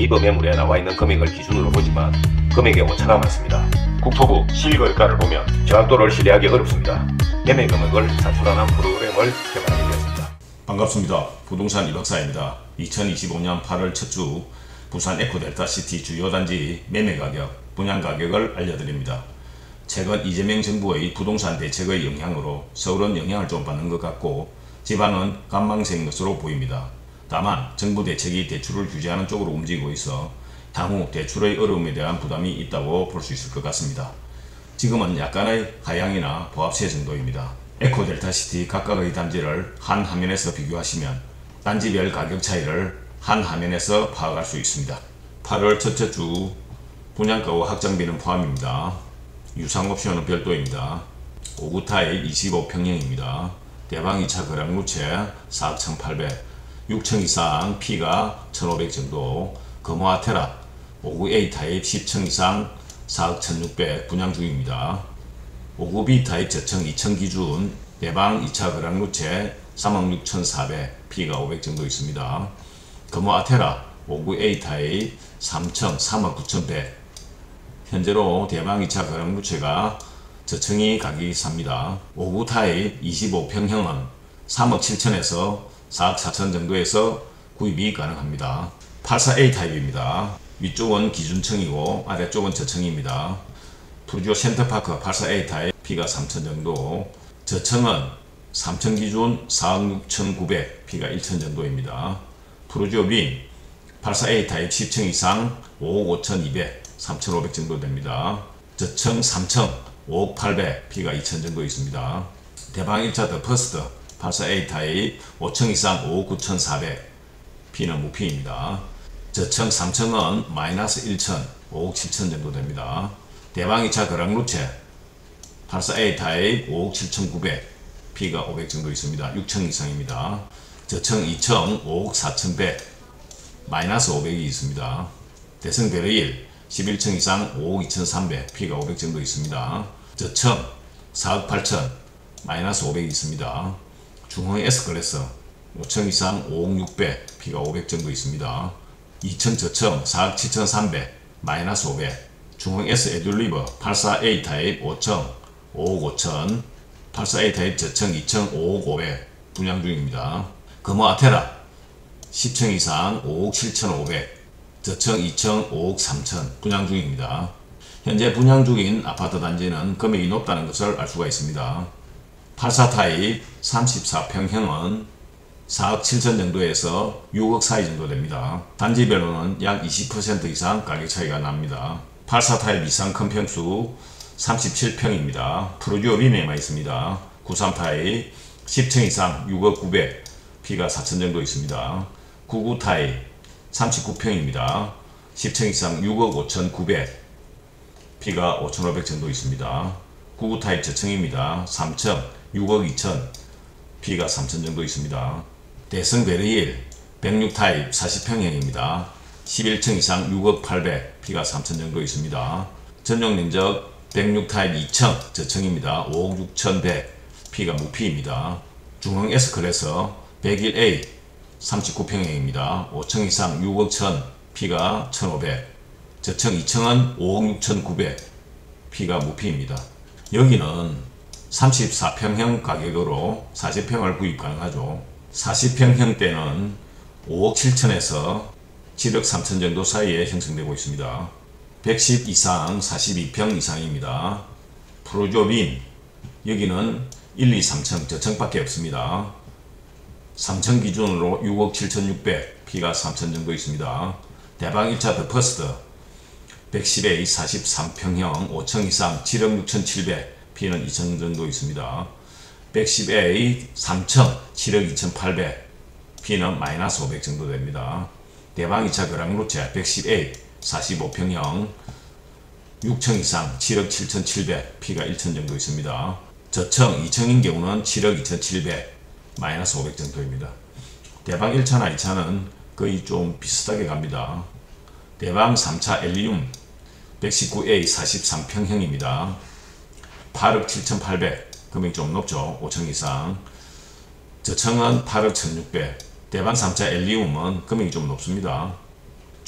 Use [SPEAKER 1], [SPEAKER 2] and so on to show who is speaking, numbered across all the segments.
[SPEAKER 1] 네이버 매물에 나와있는 금액을 기준으로 보지만 금액의 오차가 많습니다. 국토부 실거래가를 보면 정확도를 신뢰하기 어렵습니다. 매매 금액을 산출하는 프로그램을 개발하게 되었습니다.
[SPEAKER 2] 반갑습니다. 부동산 1박사입니다. 2025년 8월 첫 주 부산 에코델타시티 주요 단지 매매 가격, 분양 가격을 알려드립니다. 최근 이재명 정부의 부동산 대책의 영향으로 서울은 영향을 좀 받는 것 같고 지방은 관망세인 것으로 보입니다. 다만 정부 대책이 대출을 규제하는 쪽으로 움직이고 있어 향후 대출의 어려움에 대한 부담이 있다고 볼 수 있을 것 같습니다. 지금은 약간의 하향이나 보합세 정도입니다. 에코델타시티 각각의 단지를 한 화면에서 비교하시면 단지별 가격 차이를 한 화면에서 파악할 수 있습니다. 8월 첫째 주 분양가와 확정비는 포함입니다. 유상옵션은 별도입니다. 5구 타입 25평형입니다. 대방 2차 거래 누채 4억 1,800, 6층 이상 P가 1,500 정도, 금호아테라 5구 A 타입 10층 이상 4억 1,600 분양 중입니다. 5구 B 타입 저층 2층 기준 대방 2차 거래 누채 3억 6,400, P가 500 정도 있습니다. 금호아테라 5구 A 타입 3층 3억 9,100. 현재로 대방 2차 거래 누채가 저층이 가격이 삽니다. 5구 타입 25평형은 3억 7천에서 4억 4천 정도에서 구입이 가능합니다. 84A 타입입니다. 위쪽은 기준층이고 아래쪽은 저층입니다. 푸르지오 센터파크 84A 타입 P가 3천 정도, 저층은 3층 기준 4억 6,900, P가 1천 정도입니다. 푸르지오 빈 84A 타입 10층 이상 5억 5,200, 3,500 정도 됩니다. 저층 3층 5억 800, P가 2천 정도 있습니다. 대방 1차 더 퍼스트 84A 타입 5층 이상 5억 9,400, P는 무피입니다. 저층 3층은 마이너스 1천, 5억 7천 정도 됩니다. 대방 2차 거락루체 84A 타입 5억 7,900, P가 500 정도 있습니다. 6층 이상입니다. 저층 2층 5억 4,100, 마이너스 500이 있습니다. 대성 베르일 11층 이상 5억 2,300, P가 500 정도 있습니다. 저층 4억 8천, 마이너스 500이 있습니다. 중흥 S클래스 5층 이상 5억 600, P가 500 정도 있습니다. 2층 저층 4억 7,300, 마이너스 500. 중흥 S 에듀리버 84A 타입 5층 5억 5천, 84A 타입 저층 2층 5억 500 분양 중입니다. 금호아테라 10층 이상 5억 7,500, 저층 2층 5억 3천 분양 중입니다. 현재 분양 중인 아파트 단지는 금액이 높다는 것을 알 수가 있습니다. 84 타입 34평형은 4억 7천 정도에서 6억 사이 정도 됩니다. 단지별로는 약 20% 이상 가격 차이가 납니다. 84 타입 이상 큰 평수 37평입니다. 푸르지오 빈에만 있습니다. 93 타입 10층 이상 6억 900, P가 4천 정도 있습니다. 99 타입 39평입니다. 10층 이상 6억 5,900, P가 5,500 정도 있습니다. 99 타입 저층입니다. 3층 6억 2천, P가 3천 정도 있습니다. 대성 베르힐 106 타입 40평형입니다. 11층 이상 6억 800, P가 3천 정도 있습니다. 전용 면적 106 타입 2층 저층입니다. 5억 6,100, P가 무피입니다. 중흥 S클래스 101A 39평형입니다. 5층 이상 6억 1천, P가 1,500, 저층 2층은 5억 6,900, P가 무피입니다. 여기는 34평형 가격으로 40평을 구입 가능하죠. 40평형 때는 5억 7천에서 7억 3천 정도 사이에 형성되고 있습니다. 110 이상 42평 이상입니다. 푸르지오 빈 여기는 1, 2, 3층 저층밖에 없습니다. 3층 기준으로 6억 7,600, P가 3천 정도 있습니다. 대방 1차 더 퍼스트 110A 43평형 5층 이상 7억 6,700, P는 2천 정도 있습니다. 110A 3층 7억 2,800, P는 마이너스 500 정도 됩니다. 대방 2차 거락루체 110A 45평형 6층 이상 7억 7,700, P가 1천 정도 있습니다. 저층 2층인 경우는 7억 2,700, 마이너스 500 정도입니다. 대방 1차나 2차는 거의 좀 비슷하게 갑니다. 대방 3차 엘리움 119A 43평형입니다. 8억 7,800, 금액이 좀 높죠. 5층 이상. 저층은 8억 1,600, 대방 3차 엘리움은 금액이 좀 높습니다.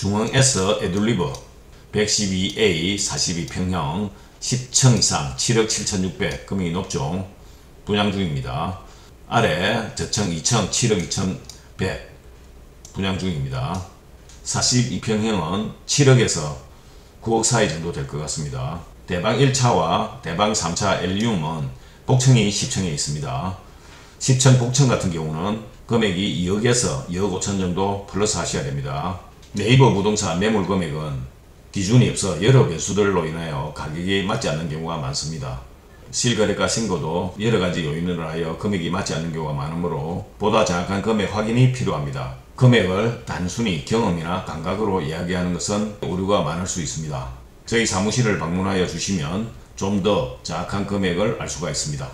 [SPEAKER 2] 중흥S 에둘리버 112A 42평형 10층 이상 7억 7,600 금액이 높죠. 분양 중입니다. 아래 저층 2층 7억 2,100 분양 중입니다. 42평형은 7억에서 9억 사이 정도 될 것 같습니다. 대방 1차와 대방 3차 엘리움은 복층이 10층에 있습니다. 10층 복층 같은 경우는 금액이 2억에서 2억 5천 정도 플러스 하셔야 됩니다. 네이버 부동산 매물 금액은 기준이 없어 여러 변수들로 인하여 가격이 맞지 않는 경우가 많습니다. 실거래가 신고도 여러가지 요인으로 하여 금액이 맞지 않는 경우가 많으므로 보다 정확한 금액 확인이 필요합니다. 금액을 단순히 경험이나 감각으로 이야기하는 것은 오류가 많을 수 있습니다. 저희 사무실을 방문하여 주시면 좀 더 정확한 금액을 알 수가 있습니다.